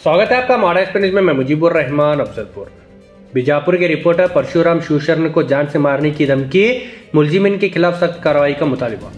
स्वागत है आपका महाराष्ट्र न्यूज में। मैं मुजीबुर रहमान अफजलपुर। बीजापुर के रिपोर्टर परशुराम शिवशरण को जान से मारने की धमकी, मुलजिमिन के खिलाफ सख्त कार्रवाई का मुतालबा।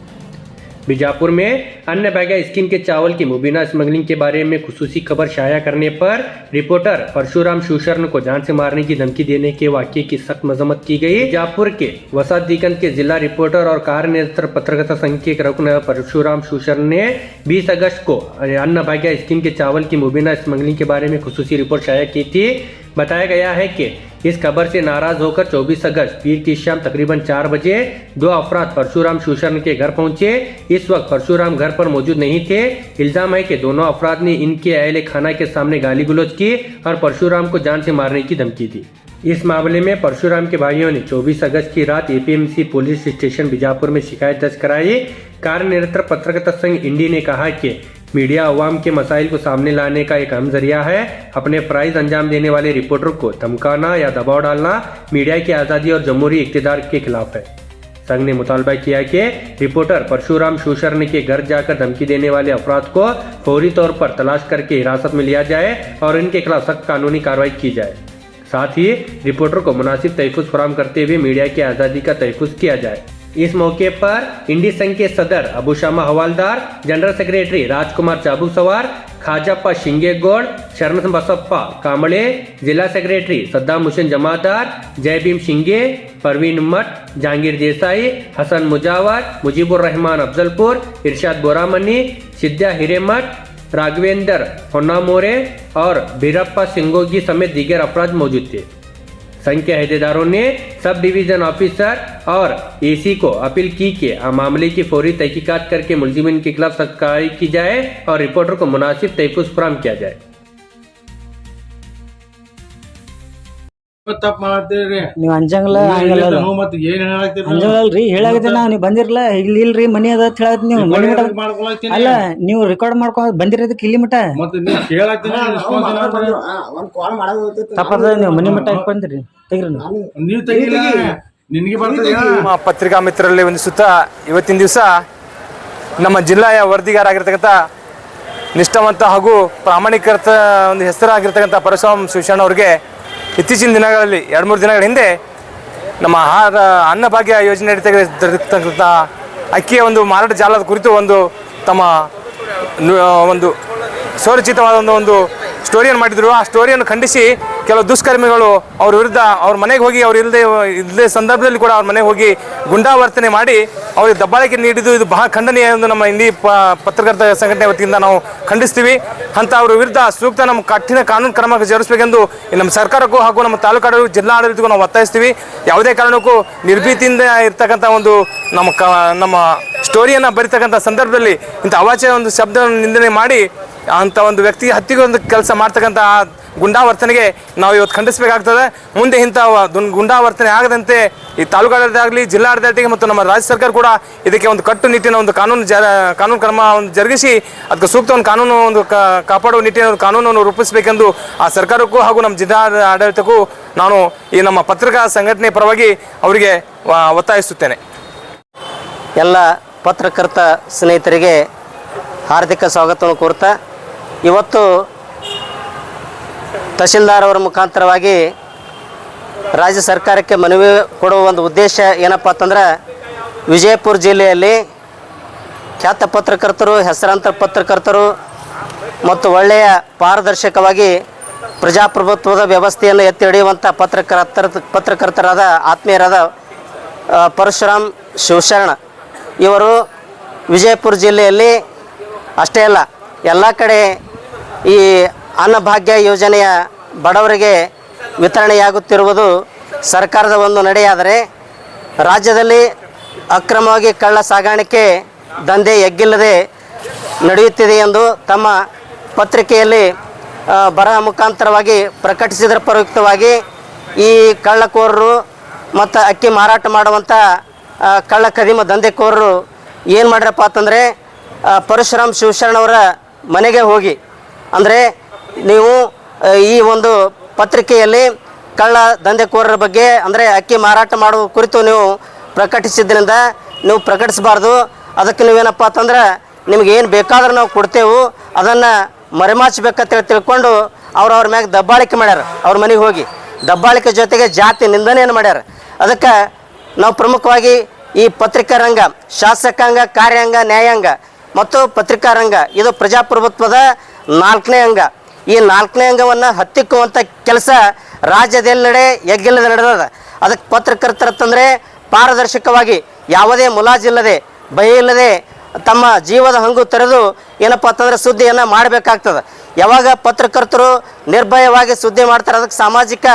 बीजापुर में अन्य भाग्य स्कीम के चावल की मुबीना स्मगलिंग के बारे में खुसूसी खबर शाया करने पर रिपोर्टर परशुराम शिवशरण को जान से मारने की धमकी देने के वाक़ये की सख्त मजम्मत की गई। बीजापुर के वसादीगंज के जिला रिपोर्टर और कार्यनिरत पत्रकारिता संघ के रुकन परशुराम शिवशरण ने 20 अगस्त को अन्य भाग्य स्कीम के चावल की मुबीना स्मगलिंग के बारे में खुसूसी रिपोर्ट शाया की थी। बताया गया है कि इस खबर से नाराज होकर 24 अगस्त पीर की शाम तकरीबन 4 बजे 2 अफराद परशुराम शिवशरण के घर पहुंचे। इस वक्त परशुराम घर पर मौजूद नहीं थे। इल्जाम है कि दोनों अफराद ने इनके अहले खाना के सामने गाली गलौज की और परशुराम को जान से मारने की धमकी दी। इस मामले में परशुराम के भाइयों ने 24 अगस्त की रात एपीएमसी पुलिस स्टेशन बीजापुर में शिकायत दर्ज कराई। कार्यनिरत पत्रकारिता संघ इंडी ने कहा कि मीडिया अवाम के मसाइल को सामने लाने का एक अहम जरिया है। अपने फराइज अंजाम देने वाले रिपोर्टर को धमकाना या दबाव डालना मीडिया की आज़ादी और जमहूरी इक़्तिदार के खिलाफ है। संघ ने मुतालबा किया कि रिपोर्टर परशुराम शिवशरण के घर जाकर धमकी देने वाले अफराद को फौरी तौर पर तलाश करके हिरासत में लिया जाए और इनके खिलाफ सख्त कानूनी कार्रवाई की जाए। साथ ही रिपोर्टर को मुनासिब तहफ़्फ़ुज़ फराहम करते हुए मीडिया की आज़ादी का तहफ़्फ़ुज़ किया जाए। इस मौके पर इंडी संघ के सदर अबू शामा हवालदार, जनरल सेक्रेटरी राजकुमार चाबू सवार, खाजप्पा शिंगेगौड़, शरण बसप्पा कांबळे, जिला सेक्रेटरी सद्दाम हुसैन जमादार, जय भीम शिंगे, परवीन मठ, जहांगीर देसाई, हसन मुजावर, मुजीबुर रहमान अफजलपुर, इरशाद बोरामनी, सिद्धा हिरेमठ, राघवेंद्र होन्नामोरे और बीरप्पा सिंगोगी समेत दीगर अफराद मौजूद थे। संघ के अहदेदारों ने सब डिवीजन ऑफिसर और एसी को अपील की कि मामले की फौरी तहकीकात करके मुलजिमिन के खिलाफ सख्त कार्रवाई की जाए और रिपोर्टर को मुनासिब तहफ़्फ़ुज़ फराहम किया जाए। ತಪ್ಪು ಮಾಡ್ತೀರಿ ನೀವು ಅಂಜಂಗಿಲ್ಲ ಹಂಗಲ್ಲ ಮತ್ತೆ ಏನ್ ಹೇಳಾಕ್ತೀರಿ ಅಂಜಂಗಲ್ರಿ ಹೇಳಾಗತ್ತೆ ನೀವು ಬಂದಿರಲ್ಲ ಇಲ್ರಿ ಮನಿ ಅದ ಅಂತ ಹೇಳತ್ ನೀವು ಮನಿ ಮಠ ಮಾಡ್ಕೊಳತ್ತೀನಿ ಅಲ್ಲ ನೀವು ರೆಕಾರ್ಡ್ ಮಾಡ್ಕೊಂಡು ಬಂದಿರೋದಕ್ಕೆ ಇಲ್ಲಿ ಮಠ ಮತ್ತೆ ನೀವು ಕೇಳಾಕ್ತೀನಿ ತಪ್ಪದ ನೀವು ಮನಿ ಮಠ ಬಂದಿರಿ ತೆಗ್ರಿ ನೀವು ತೆಗಿಲ್ಲ ನಿನಗೆ ಬರ್ತದೆ ನಮ್ಮ ಪತ್ರಿಕಾ ಮಿತ್ರರಲ್ಲಿ ವಂದಿಸುತ್ತಾ ಇವತ್ತಿನ ದಿವಸ ನಮ್ಮ ಜಿಲ್ಲೆಯ ವರದಿಗಾರಾಗಿರ್ತಕ್ಕಂಥ ನಿಷ್ಠಾವಂತ ಹಾಗೂ ಪ್ರಾಮಾಣಿಕರ ಒಂದು ಹೆಸರಾಗಿರ್ತಕ್ಕಂಥ ಪರಶುರಾಮ್ ಶಿವಶರಣ ಅವರಿಗೆ ಇತ್ತೀಚಿನ ದಿನಗಳಲ್ಲಿ 2-3 ದಿನಗಳ ಹಿಂದೆ ನಮ್ಮ ಅನ್ನಭಾಗ್ಯ ಯೋಜನೆ ನಡೀತಕ್ಕಂಥ ಅಕ್ಕಿಯ ಒಂದು ಮಾರಾಟ ಜಾಲದ ಕುರಿತು ತಮ್ಮ ಒಂದು ಸ್ವರಚಿತವಾದ ಒಂದು ಸ್ಟೋರಿಯನ್ನು ಮಾಡಿದರು. ಆ ಸ್ಟೋರಿಯನ್ನು ಖಂಡಿಸಿ ಕೆಲವು ದುಷ್ಕರ್ಮಿಗಳು ಅವ್ರ ವಿರುದ್ಧ ಅವ್ರ ಮನೆಗೆ ಹೋಗಿ ಅವ್ರು ಇಲ್ಲದೆ ಸಂದರ್ಭದಲ್ಲಿ ಕೂಡ ಅವ್ರ ಮನೆಗೆ ಹೋಗಿ ಗುಂಡಾವರ್ತನೆ ಮಾಡಿ ಅವ್ರಿಗೆ ದಬ್ಬಾಳಿಕೆ ನೀಡಿದ್ದು ಇದು ಬಹಳ ಖಂಡನೀಯ ಎಂದು ನಮ್ಮ ಇಂಡಿ ಪತ್ರಕರ್ತ ಸಂಘಟನೆ ವತಿಯಿಂದ ನಾವು ಖಂಡಿಸ್ತೀವಿ. ಅಂತ ಅವ್ರ ವಿರುದ್ಧ ಸೂಕ್ತ ನಮ್ಮ ಕಠಿಣ ಕಾನೂನು ಕ್ರಮ ಜರುಗಿಸಬೇಕೆಂದು ನಮ್ಮ ಸರ್ಕಾರಕ್ಕೂ ಹಾಗೂ ನಮ್ಮ ತಾಲೂಕು ಜಿಲ್ಲಾ ಆಡಳಿತಕ್ಕೂ ನಾವು ಒತ್ತಾಯಿಸ್ತೀವಿ. ಯಾವುದೇ ಕಾರಣಕ್ಕೂ ನಿರ್ಭೀತಿಯಿಂದ ಇರ್ತಕ್ಕಂಥ ಒಂದು ನಮ್ಮ ಸ್ಟೋರಿಯನ್ನು ಬರೀತಕ್ಕಂಥ ಸಂದರ್ಭದಲ್ಲಿ ಇಂಥ ಅವಾಚ್ಯ ಒಂದು ಶಬ್ದವನ್ನು ನಿಂದನೆ ಮಾಡಿ ಅಂಥ ಒಂದು ವ್ಯಕ್ತಿಗೆ ಹತ್ತಿಗೆ ಒಂದು ಕೆಲಸ ಮಾಡ್ತಕ್ಕಂಥ ಗುಂಡಾವರ್ತನೆಗೆ ನಾವು ಇವತ್ತು ಖಂಡಿಸಬೇಕಾಗ್ತದೆ. ಮುಂದೆ ಇಂಥ ಗುಂಡಾವರ್ತನೆ ಆಗದಂತೆ ಈ ತಾಲೂಕು ಆಡಳಿತ ಆಗಲಿ, ಜಿಲ್ಲಾ ಆಡಳಿತಕ್ಕೆ ಮತ್ತು ನಮ್ಮ ರಾಜ್ಯ ಸರ್ಕಾರ ಕೂಡ ಇದಕ್ಕೆ ಒಂದು ಕಟ್ಟುನಿಟ್ಟಿನ ಒಂದು ಕಾನೂನು ಕ್ರಮ ಒಂದು ಜರುಗಿಸಿ ಅದಕ್ಕೆ ಸೂಕ್ತ ಒಂದು ಕಾನೂನು ಕಾಪಾಡುವ ನಿಟ್ಟಿನ ಕಾನೂನನ್ನು ರೂಪಿಸಬೇಕೆಂದು ಆ ಸರ್ಕಾರಕ್ಕೂ ಹಾಗೂ ನಮ್ಮ ಜಿಲ್ಲಾ ಆಡಳಿತಕ್ಕೂ ನಾನು ಈ ನಮ್ಮ ಪತ್ರಿಕಾ ಸಂಘಟನೆ ಪರವಾಗಿ ಅವರಿಗೆ ಒತ್ತಾಯಿಸುತ್ತೇನೆ. ಎಲ್ಲ ಪತ್ರಕರ್ತ ಸ್ನೇಹಿತರಿಗೆ ಹಾರ್ದಿಕ ಸ್ವಾಗತವನ್ನು ಕೋರ್ತಾ, ಇವತ್ತು ತಹಶೀಲ್ದಾರ್ ಅವರ ಮುಖಾಂತರವಾಗಿ ರಾಜ್ಯ ಸರ್ಕಾರಕ್ಕೆ ಮನವಿ ಕೊಡುವ ಒಂದು ಉದ್ದೇಶ ಏನಪ್ಪ ಅಂತಂದ್ರೆ, ವಿಜಯಪುರ ಜಿಲ್ಲೆಯಲ್ಲಿ ಖ್ಯಾತ ಪತ್ರಕರ್ತರು, ಹೆಸರಾಂತ ಪತ್ರಕರ್ತರು ಮತ್ತು ಒಳ್ಳೆಯ ಪಾರದರ್ಶಕವಾಗಿ ಪ್ರಜಾಪ್ರಭುತ್ವದ ವ್ಯವಸ್ಥೆಯನ್ನು ಎತ್ತಿ ಹಿಡಿಯುವಂಥ ಪತ್ರಕರ್ತರಾದ ಆತ್ಮೀಯರಾದ ಪರಶುರಾಮ್ ಶಿವಶರಣ ಇವರು ವಿಜಯಪುರ ಜಿಲ್ಲೆಯಲ್ಲಿ ಅಷ್ಟೇ ಅಲ್ಲ, ಎಲ್ಲ ಕಡೆ ಈ ಅನ್ನಭಾಗ್ಯ ಯೋಜನೆಯ ಬಡವರಿಗೆ ವಿತರಣೆಯಾಗುತ್ತಿರುವುದು ಸರ್ಕಾರದ ಒಂದು ನಡೆಯಾದರೆ, ರಾಜ್ಯದಲ್ಲಿ ಅಕ್ರಮವಾಗಿ ಕಳ್ಳ ಸಾಗಾಣಿಕೆ ದಂಧೆ ಎಗ್ಗಿಲ್ಲದೆ ನಡೆಯುತ್ತಿದೆ ಎಂದು ತಮ್ಮ ಪತ್ರಿಕೆಯಲ್ಲಿ ಬರಹ ಮುಖಾಂತರವಾಗಿ ಪ್ರಕಟಿಸಿದರ ಪ್ರಯುಕ್ತವಾಗಿ ಈ ಕಳ್ಳಕೋರರು ಮತ್ತು ಅಕ್ಕಿ ಮಾರಾಟ ಮಾಡುವಂಥ ಕಳ್ಳ ಕದಿಮ ದಂಧೆಕೋರರು ಏನು ಮಾಡ್ರಪ್ಪ ಅಂತಂದರೆ, ಪರಶುರಾಮ್ ಶಿವಶರಣವರ ಮನೆಗೆ ಹೋಗಿ, ಅಂದರೆ ನೀವು ಈ ಒಂದು ಪತ್ರಿಕೆಯಲ್ಲಿ ಕಳ್ಳ ದಂಧೆಕೋರರ ಬಗ್ಗೆ ಅಂದರೆ ಅಕ್ಕಿ ಮಾರಾಟ ಮಾಡುವ ಕುರಿತು ನೀವು ಪ್ರಕಟಿಸಿದ್ರಿಂದ ನೀವು ಪ್ರಕಟಿಸಬಾರ್ದು, ಅದಕ್ಕೆ ನೀವೇನಪ್ಪ ಅಂತಂದ್ರೆ ನಿಮ್ಗೆ ಏನು ಬೇಕಾದ್ರೆ ನಾವು ಕೊಡ್ತೇವೆ, ಅದನ್ನು ಮರೆಮಾಚಬೇಕಂತೇಳಿ ತಿಳ್ಕೊಂಡು ಅವ್ರ ಮ್ಯಾಗ ದಬ್ಬಾಳಿಕೆ ಮಾಡ್ಯಾರ. ಅವ್ರ ಮನೆಗೆ ಹೋಗಿ ದಬ್ಬಾಳಿಕೆ ಜೊತೆಗೆ ಜಾತಿ ನಿಂದನೆಯನ್ನು ಮಾಡ್ಯಾರ. ಅದಕ್ಕೆ ನಾವು ಪ್ರಮುಖವಾಗಿ ಈ ಪತ್ರಿಕಾ ರಂಗ, ಶಾಸಕಾಂಗ, ಕಾರ್ಯಾಂಗ, ನ್ಯಾಯಾಂಗ ಮತ್ತು ಪತ್ರಿಕಾ ರಂಗ ಇದು ಪ್ರಜಾಪ್ರಭುತ್ವದ 4ನೇ ಅಂಗ. ಈ 4ನೇ ಅಂಗವನ್ನು ಹತ್ತಿಕ್ಕುವಂಥ ಕೆಲಸ ರಾಜ್ಯದೆಲ್ಲೆಡೆ ಎಗ್ಗಿಲ್ಲದೆ ನಡೆದದ. ಅದಕ್ಕೆ ಪತ್ರಕರ್ತರಂತಂದರೆ ಪಾರದರ್ಶಕವಾಗಿ ಯಾವುದೇ ಮುಲಾಜಿಲ್ಲದೆ ಭಯ ಇಲ್ಲದೆ ತಮ್ಮ ಜೀವದ ಹಂಗು ತೆರೆದು ಏನಪ್ಪ ಅಂತಂದರೆ ಸುದ್ದಿಯನ್ನು ಮಾಡಬೇಕಾಗ್ತದೆ. ಯಾವಾಗ ಪತ್ರಕರ್ತರು ನಿರ್ಭಯವಾಗಿ ಸುದ್ದಿ ಮಾಡ್ತಾರೆ ಅದಕ್ಕೆ ಸಾಮಾಜಿಕ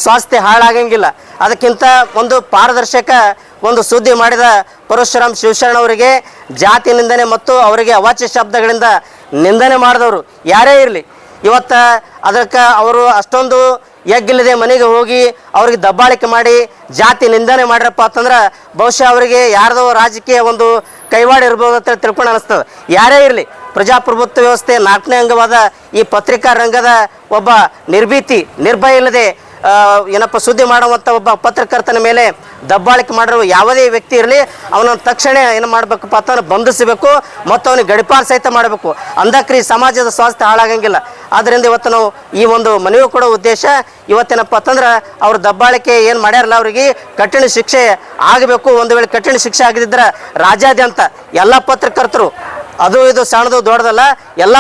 ಸ್ವಾಸ್ಥ್ಯ ಹಾಳಾಗಂಗಿಲ್ಲ. ಅದಕ್ಕಿಂತ ಒಂದು ಪಾರದರ್ಶಕ ಒಂದು ಸುದ್ದಿ ಮಾಡಿದ ಪರಶುರಾಮ್ ಶಿವಶರಣ ಅವರಿಗೆ ಜಾತಿ ನಿಂದನೆ ಮತ್ತು ಅವರಿಗೆ ಅವಾಚ್ಯ ಶಬ್ದಗಳಿಂದ ನಿಂದನೆ ಮಾಡಿದವರು ಯಾರೇ ಇರಲಿ, ಇವತ್ತು ಅದಕ್ಕೆ ಅವರು ಅಷ್ಟೊಂದು ಎಗ್ಗಿಲ್ಲದೆ ಮನೆಗೆ ಹೋಗಿ ಅವ್ರಿಗೆ ದಬ್ಬಾಳಿಕೆ ಮಾಡಿ ಜಾತಿ ನಿಂದನೆ ಮಾಡ್ರಪ್ಪ ಅಂತಂದ್ರೆ ಬಹುಶಃ ಅವರಿಗೆ ಯಾರ್ದೋ ರಾಜಕೀಯ ಒಂದು ಕೈವಾಡ ಇರ್ಬೋದು ಅಂತ ತಿಳ್ಕೊಂಡು ಅನಿಸ್ತದೆ. ಯಾರೇ ಇರಲಿ, ಪ್ರಜಾಪ್ರಭುತ್ವ ವ್ಯವಸ್ಥೆ 4ನೇ ಅಂಗವಾದ ಈ ಪತ್ರಿಕಾ ರಂಗದ ಒಬ್ಬ ನಿರ್ಭೀತಿ, ನಿರ್ಭಯ ಇಲ್ಲದೆ ಏನಪ್ಪ ಸುದ್ದಿ ಮಾಡುವಂಥ ಒಬ್ಬ ಪತ್ರಕರ್ತನ ಮೇಲೆ ದಬ್ಬಾಳಿಕೆ ಮಾಡಿರುವ ಯಾವುದೇ ವ್ಯಕ್ತಿ ಇರಲಿ ಅವನನ್ನು ತಕ್ಷಣ ಏನು ಮಾಡಬೇಕಪ್ಪ ಅಂತಂದ್ರೆ ಬಂಧಿಸಬೇಕು ಮತ್ತು ಅವನಿಗೆ ಗಡಿಪಾರು ಸಹಿತ ಮಾಡಬೇಕು. ಅಂದಕ್ರಿ ಸಮಾಜದ ಸ್ವಾಸ್ಥ್ಯ ಹಾಳಾಗಂಗಿಲ್ಲ. ಆದ್ದರಿಂದ ಇವತ್ತು ನಾವು ಈ ಒಂದು ಮನವಿ ಕೊಡೋ ಉದ್ದೇಶ ಇವತ್ತೇನಪ್ಪ ಅಂತಂದ್ರೆ ಅವ್ರ ದಬ್ಬಾಳಿಕೆ ಏನು ಮಾಡ್ಯಾರಲ್ಲ ಅವರಿಗೆ ಕಠಿಣ ಶಿಕ್ಷೆ ಆಗಬೇಕು. ಒಂದು ವೇಳೆ ಕಠಿಣ ಶಿಕ್ಷೆ ಆಗದಿದ್ದರೆ ರಾಜ್ಯಾದ್ಯಂತ ಎಲ್ಲ ಪತ್ರಕರ್ತರು, ಅದು ಇದು ಸಣ್ಣದು ದೊಡ್ಡದಲ್ಲ, ಎಲ್ಲ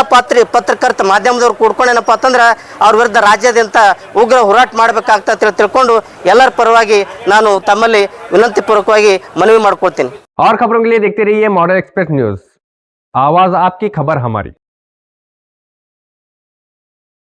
ಪತ್ರಕರ್ತ ಮಾಧ್ಯಮದವ್ರು ಕೂಡ್ಕೊಂಡು ಏನಪ್ಪ ಅಂತಂದ್ರೆ ಅವ್ರ ವಿರುದ್ಧ ರಾಜ್ಯಾದ್ಯಂತ ಉಗ್ರ ಹೋರಾಟ ಮಾಡಬೇಕಾಗ್ತದೆ ತಿಳ್ಕೊಂಡು ಎಲ್ಲರ ಪರವಾಗಿ ನಾನು ತಮ್ಮಲ್ಲಿ ವಿನಂತಿ ಪೂರ್ವಕವಾಗಿ ಮನವಿ ಮಾಡ್ಕೊಳ್ತೀನಿ. और खबरों के लिए देखते रहिए मॉडल एक्सप्रेस न्यूज, आवाज आपकी, खबर हमारी।